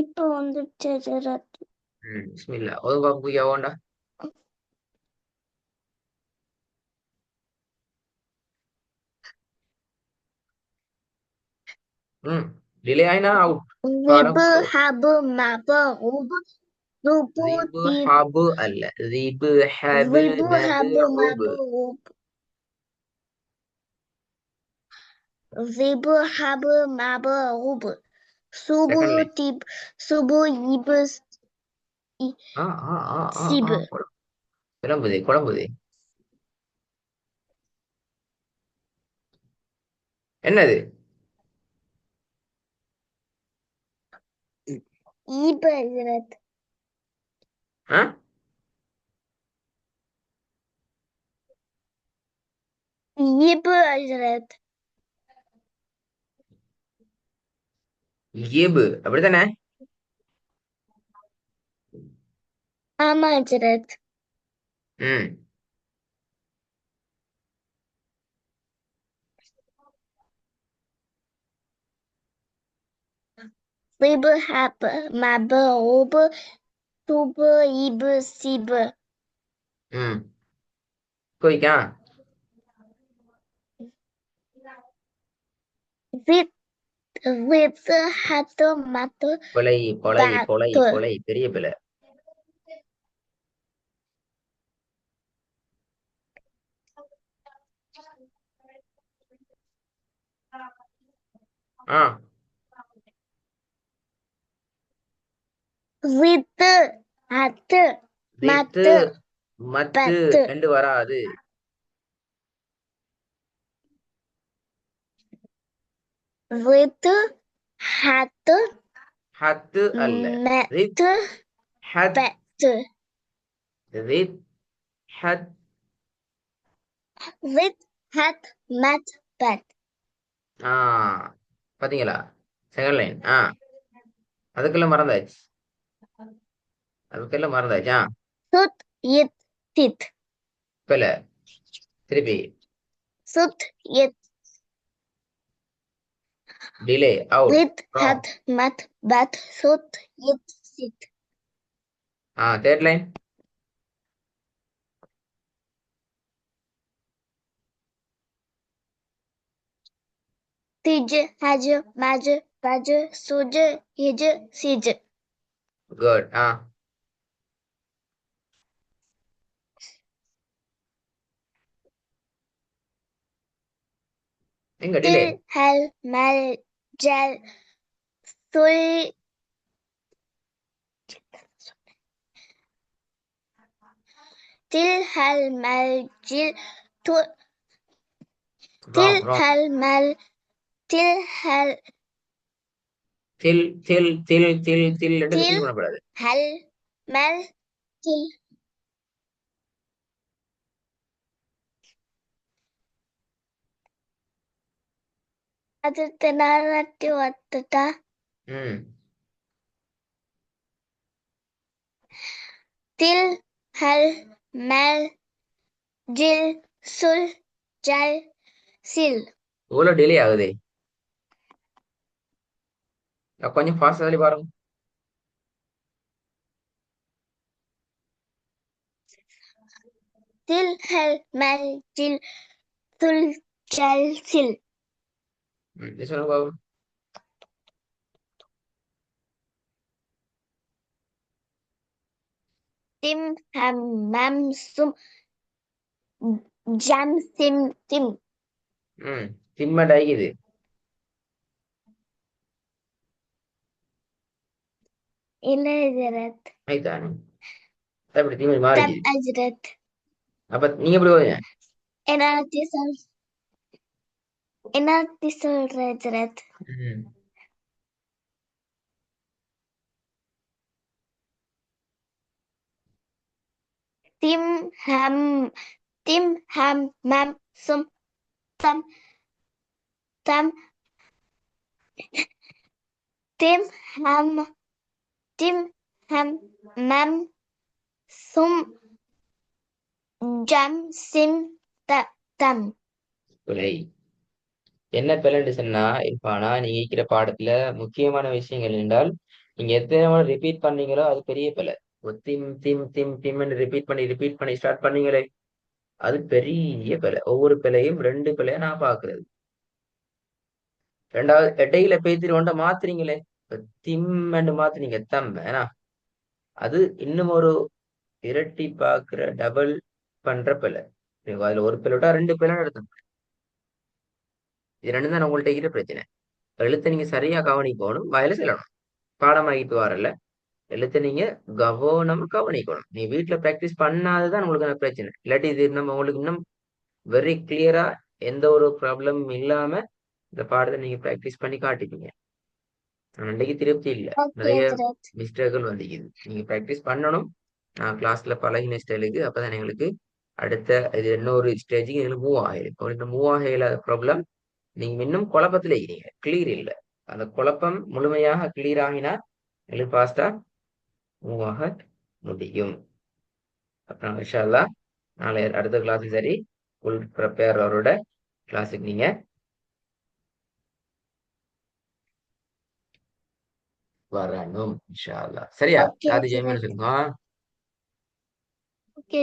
இப்போ வந்துச்சு ஜெராத். பிஸ்மில்லா ஒதுங்க குய்யா வேண்டா. டிலே ஆயினா அவுட். பாடம் ذِبْ حَبْ مَبْ رُبْ ذُبْ ரிபு ذِبْ ஹபு அல்ல. ரிபு ஹபு ذِبْ நபு حَبْ مَبْ உபு. رُبْ ذِبْ حَبْ مَبْ رُبْ سُبْ second line. تِبْ سُبْ يِبْ ஆ ஆ ஆ ஆ ஆ سِبْ குழம்புதே குழம்புதே. என்னது? يِبْ جَرَت ஆ يِبْ جَرَت ஏபு அப்படித்தானே? ஆமா ஜெரத். ம் ذِبْ حَبْ مَبْ رُبْ سُبْ يِبْ سِبْ ம் கோய்க்கா. ذِبْ ذِبْ حَتْ مَتْ கொலை கொலை கொலை بَعْتْ கொலை பெரிய பிள்ளை. ஆ ذِبْ حَتْ தித்து مَتْ மத்து بَتْ ரெண்டு வராது. ذِبْ حَتْ ஹத்து அல்ல. ரித் مَتْ ஹத். بَتْ ரித் ஹத். ذِبْ حَتْ مَتْ بَتْ ஆ பாத்தீங்களா? Second line. அதுக்கெல்லாம் மறந்தாச்சு. அதுக்கெல்லாம் மறந்தாச்சா? سُت يت تت இப்பல திருப்பி سُت يت டிலே அவுட் ذِبْ ராங். حَتْ مَتْ بَتْ سُت يت سِت third line. تِج هَج مَج فَج سُج هِج سِج குட். எங்க டிலே? تِل هَل مَل جَل ثُل تِل هَل مَل جِل تِل ராங் ராங். هَل مَل تِل هَل தில் தில் தில் தில் தில் ரெண்டு تِل ரிப்பீட் பண்ணக்கூடாது. هَل مَل تِل அது தெனாலட்டி வத்துட்டா ம் தில் ஹல் மல் ஜில் சுல் ஜல் சில் இவ்வளவு டிலே ஆகுதே. கொஞ்சம் ஃபாஸ்ட் சொல்லி பாருங்க. தில் ஹல் மல் ஜில் சுல் ஜல் சில் இது சொல்லுங்க பாபு. திம் ஹம் மம் சும் ஜம் சிம் திம் திம்மட் ஆகிது. இல்ல ஜரத் ஆயிட்டானு அப்படி திம்மட் தப் மாறிக்குது. அஜரத் அப்ப நீங்க எப்படி போவீங்க? என்னாத்தி சொல் என்னாத்தி சொல்ற ஜரத் ம் திம் ஹம் மம் சும் தம் தம் திம் ஹம் மம் சும் ஜம் சிம் தம் பிழை. என்ன பிழைன்னு சொன்னா இருப்பானா நீங்க இருக்கிற பாடத்துல முக்கியமான விஷயங்கள் என்றால் நீங்க எத்தனை ரிப்பீட் பண்ணீங்களோ அது பெரிய பிழை. திம் திம் திம் திம்னு ரிப்பீட் பண்ணி ஸ்டார்ட் பண்ணீங்களே அது பெரிய பிழை. ஒவ்வொரு பிழையும் 2 பிழையா நான் பாக்குறது. ரெண்டாவது இடையில பேத்திரி ஒன்றை மாத்துறீங்களே, இப்ப திம்மன்னு மாத்துறீங்க தம் ஏன்னா அது இன்னும் ஒரு இரட்டி பாக்குற டபுள் பண்ற பிழை. நீங்க அதுல ஒரு பிள்ளை விட்டா 2 பிள்ளை எடுத்தோம். இது ரெண்டு தான் உங்கள்ட்ட இருக்கிற பிரச்சனை. எழுத்தை நீங்க சரியா கவனிக்கணும், வயல செல்லணும். பாடமாகிட்டு வரல, எழுத்தை நீங்க கவனமா கவனிக்கணும். நீ வீட்டுல பிராக்டிஸ் பண்ணாததான் உங்களுக்கு பிரச்சனை. இல்லாட்டி இது நம்ம உங்களுக்கு இன்னும் வெரி கிளியரா எந்த ஒரு ப்ராப்ளமும் இல்லாம இந்த பாடத்தை நீங்க பிராக்டிஸ் பண்ணி காட்டிப்பீங்க. அன்றைக்கு திருப்தி இல்லை, ஓகே நிறைய ஹஜ்ரத். மிஸ்டேக்கள் வந்துக்குது. நீங்க பிராக்டிஸ் பண்ணணும். நான் கிளாஸ்ல பழகின ஸ்டைலுக்கு அப்பதான் எங்களுக்கு அடுத்த இது இன்னொரு ஸ்டேஜுக்கு எங்களுக்கு மூவ் ஆகிடும். இப்போ இந்த மூவ் ஆகையில ப்ராப்ளம் நீங்க இன்னும் குழப்பத்துல இருக்கிறீங்க, கிளியர் இல்லை. அந்த குழப்பம் முழுமையாக கிளியர் ஆகினா எங்களுக்கு ஃபாஸ்டா மூவ் ஆக முடியும். அப்புறம் இன்ஷா அல்லாஹ் நாளை அடுத்த கிளாஸ் சரி ஃபுல் ப்ரிப்பேர் அவரோட கிளாஸுக்கு நீங்க வரணும் இன்ஷா அல்லாஹ். சரியா? ஓகே அது ஜெயமனு ஹஜ்ரத். சொல்லுங்க.